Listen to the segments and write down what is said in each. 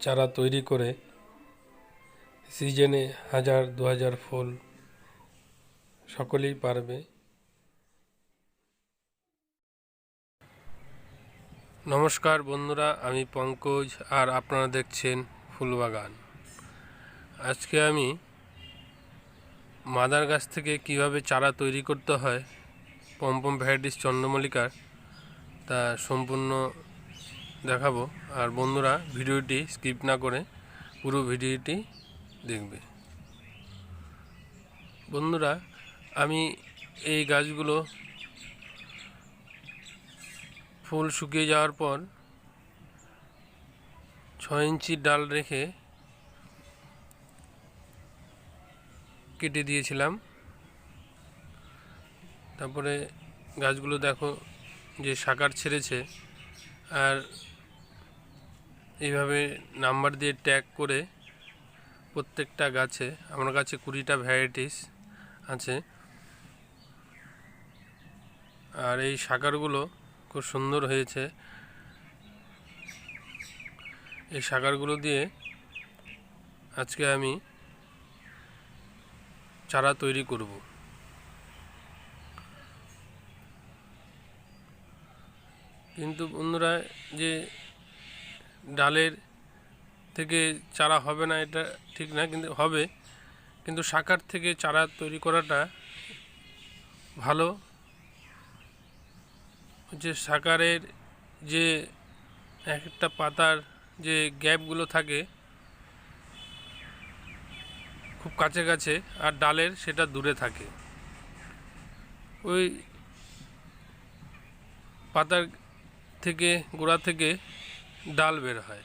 চারা তৈরি করে সিজনে 1000-2000 ফুল সকলেই পারবে। নমস্কার বন্ধুরা, আমি পঙ্কজ আর আপনারা দেখছেন ফুলবাগান। আজকে আমি মাদার গাছ থেকে কিভাবে চারা তৈরি করতে হয় পমপম ভ্যারাইটিস চন্দ্রমল্লিকার তা সম্পূর্ণ দেখাবো। আর বন্ধুরা ভিডিওটি স্কিপ না করে পুরো ভিডিওটি দেখবে। বন্ধুরা, আমি এই গাছগুলো ফুল শুকিয়ে যাওয়ার পর 6 ইঞ্চি ডাল রেখে কেটে দিয়েছিলাম। তারপরে গাছগুলো দেখো যে শাখার ছেড়েছে, আর এইভাবে নাম্বার দিয়ে ট্যাগ করে প্রত্যেকটা গাছে, আমার কাছে 20টা ভ্যারাইটিস আছে। আর এই শাখারগুলো খুব সুন্দর হয়েছে। এই শাখারগুলো দিয়ে আজকে আমি চারা তৈরি করব। কিন্তু বন্ধুরা, যে ডালের থেকে চারা হবে না এটা ঠিক না, কিন্তু হবে। কিন্তু শাখার থেকে চারা তৈরি করাটা ভালো। যে শাখারের যে একটা পাতার যে গ্যাপগুলো থাকে খুব কাছে কাছে, আর ডালের সেটা দূরে থাকে। ওই পাতার থেকে গোড়া থেকে ডাল বের হয়,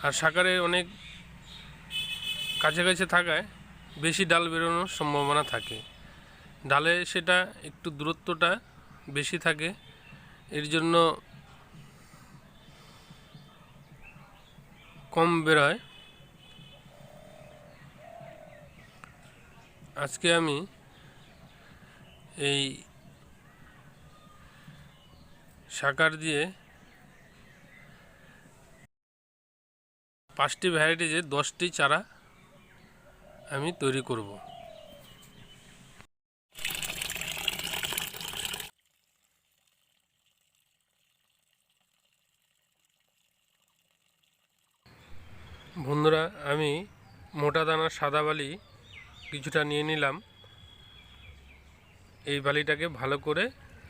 আর শাখারের অনেক কাছাকাছি থাকায় বেশি ডাল বেরোনোর সম্ভাবনা থাকে। ডালে সেটা একটু দূরত্বটা বেশি থাকে, এর জন্য কম বেরোয়। আজকে আমি এই শাখার দিয়ে 5টি ভ্যারাইটিজে 10টি চারা আমি তৈরি করব। বন্ধুরা, আমি মোটা দানার সাদা বালি কিছুটা নিয়ে নিলাম। এই বালিটাকে ভালো করে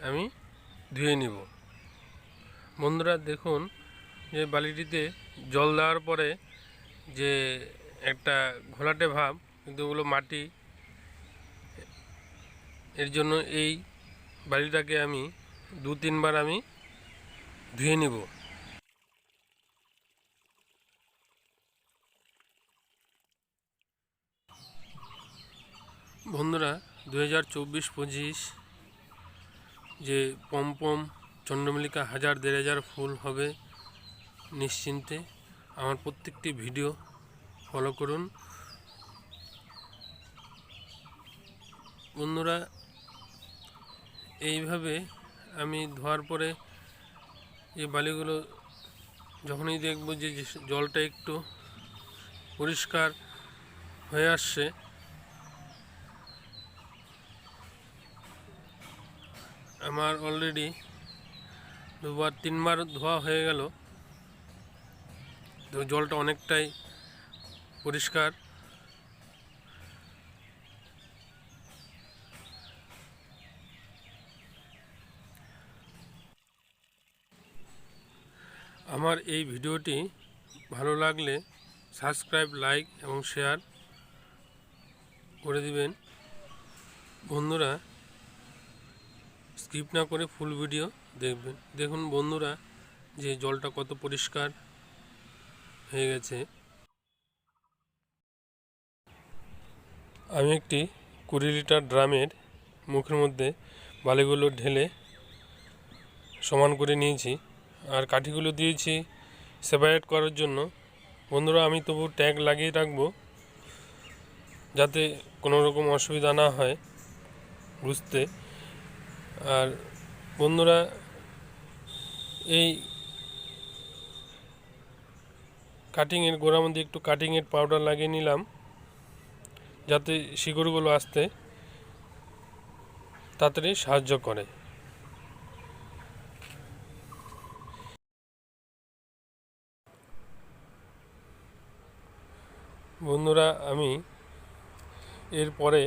আমি ধুয়ে নিব। বন্ধুরা দেখুন, যে বালিটিতে জল দেওয়ার পরে যে একটা ঘোলাটে ভাব, কিন্তু ওগুলো মাটি। এর জন্য এই বালিটাকে আমি 2-3 বার আমি ধুয়ে নিব। বন্ধুরা, 2024-25 যে পমপম চন্দ্রমল্লিকা 1000-1500 ফুল হবে নিশ্চিন্তে। আমার প্রত্যেকটি ভিডিও ফলো করুন। বন্ধুরা, এইভাবে আমি ধোয়ার পরে এই বালিগুলো যখনই দেখব যে জলটা একটু পরিষ্কার হয়ে আসছে, আমার অলরেডি 2-3 বার ধোয়া হয়ে গেল, তো জলটা অনেকটাই পরিষ্কার। আমার এই ভিডিওটি ভালো লাগলে সাবস্ক্রাইব, লাইক এবং শেয়ার করে দিবেন। বন্ধুরা, স্কিপ না করে ফুল ভিডিও দেখবেন। দেখুন বন্ধুরা, যে জলটা কত পরিষ্কার হয়ে গেছে। আমি একটি 20 লিটার ড্রামের মুখের মধ্যে বালিগুলো ঢেলে সমান করে নিয়েছি, আর কাঠিগুলো দিয়েছি সেপারেট করার জন্য। বন্ধুরা, আমি তবু ট্যাগ লাগিয়ে রাখবো যাতে কোনো রকম অসুবিধা না হয় বুঝতে। আর বন্ধুরা, এই কাটিংয়ের গোড়ার মধ্যে একটু কাটিংয়ের পাউডার লাগিয়ে নিলাম, যাতে শিকড়গুলো আসতে তাড়াতাড়ি সাহায্য করে। বন্ধুরা, এরপরে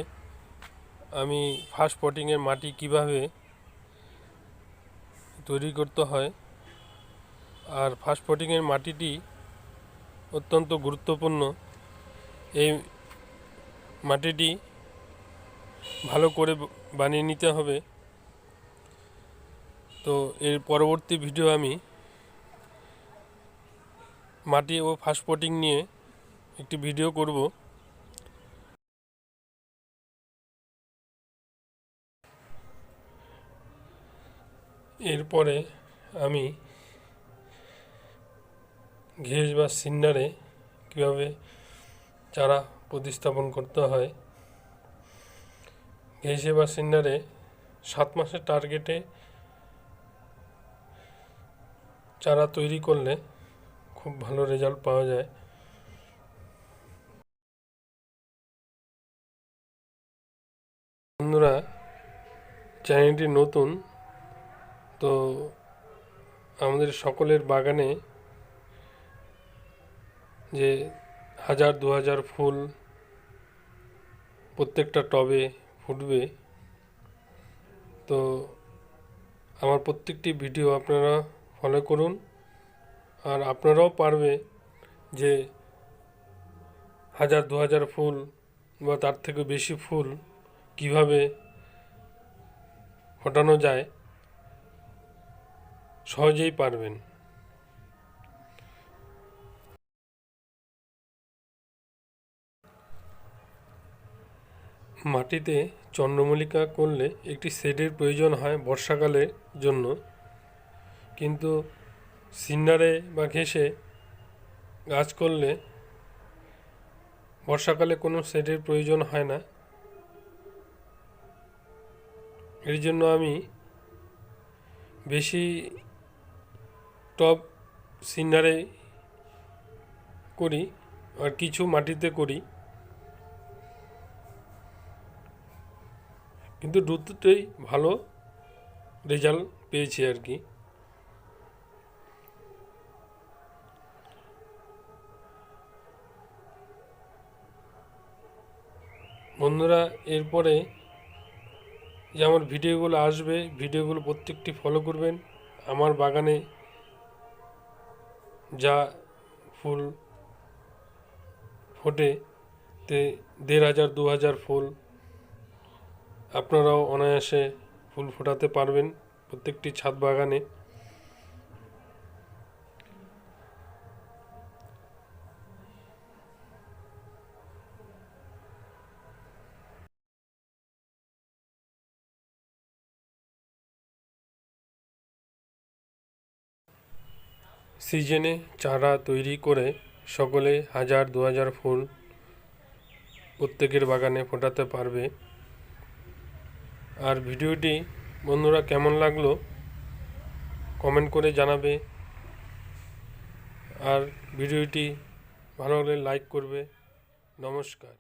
আমি ফার্স্ট পটিংয়ের মাটি কিভাবে তৈরি করতে হয়, আর ফার্স্ট পটিংয়ের মাটিটি অত্যন্ত গুরুত্বপূর্ণ। এই মাটিটি ভালো করে বানিয়ে নিতে হবে। তো এর পরবর্তী ভিডিও আমি মাটি ও ফার্স্ট পটিং নিয়ে একটি ভিডিও করব। এরপরে আমি ঘেঁস বা সিন্ডারে কীভাবে চারা প্রতিস্থাপন করতে হয়, ঘেঁসে বা সিন্ডারে 7 মাসের টার্গেটে চারা তৈরি করলে খুব ভালো রেজাল্ট পাওয়া যায়। বন্ধুরা, চ্যানেলটি নতুন, তো আমাদের সকলের বাগানে যে 1000-2000 ফুল প্রত্যেকটা টবে ফুটবে, তো আমার প্রত্যেকটি ভিডিও আপনারা ফলো করুন। আর আপনারাও পারবে যে 1000-2000 ফুল বা তার থেকে বেশি ফুল কিভাবে ফোটানো যায়, সহজেই পারবেন। মাটিতে চন্দ্রমল্লিকা করলে একটি শেডের প্রয়োজন হয় বর্ষাকালের জন্য, কিন্তু সিন্ডারে বা ঘেঁষে গাছ করলে বর্ষাকালে কোনো শেডের প্রয়োজন হয় না। এর জন্য আমি বেশি টব সিন্ডারে করি আর কিছু মাটিতে করি, কিন্তু দুটোতেই ভালো রেজাল্ট পেয়েছি আর কি। বন্ধুরা, এরপরে যে আমার ভিডিওগুলো আসবে, ভিডিওগুলো প্রত্যেকটি ফলো করবেন। আমার বাগানে যা ফুল ফোটে তে 1500-2000 ফুল, আপনারাও অনায়াসে ফুল ফোটাতে পারবেন প্রত্যেকটি ছাদ বাগানে। সিজনে চারা তৈরি করে সকলে 1000-2000 ফুল প্রত্যেকের বাগানে ফোটাতে পারবে। আর ভিডিওটি বন্ধুরা কেমন লাগলো কমেন্ট করে জানাবে, আর ভিডিওটি ভালো লাগলে লাইক করবে। নমস্কার।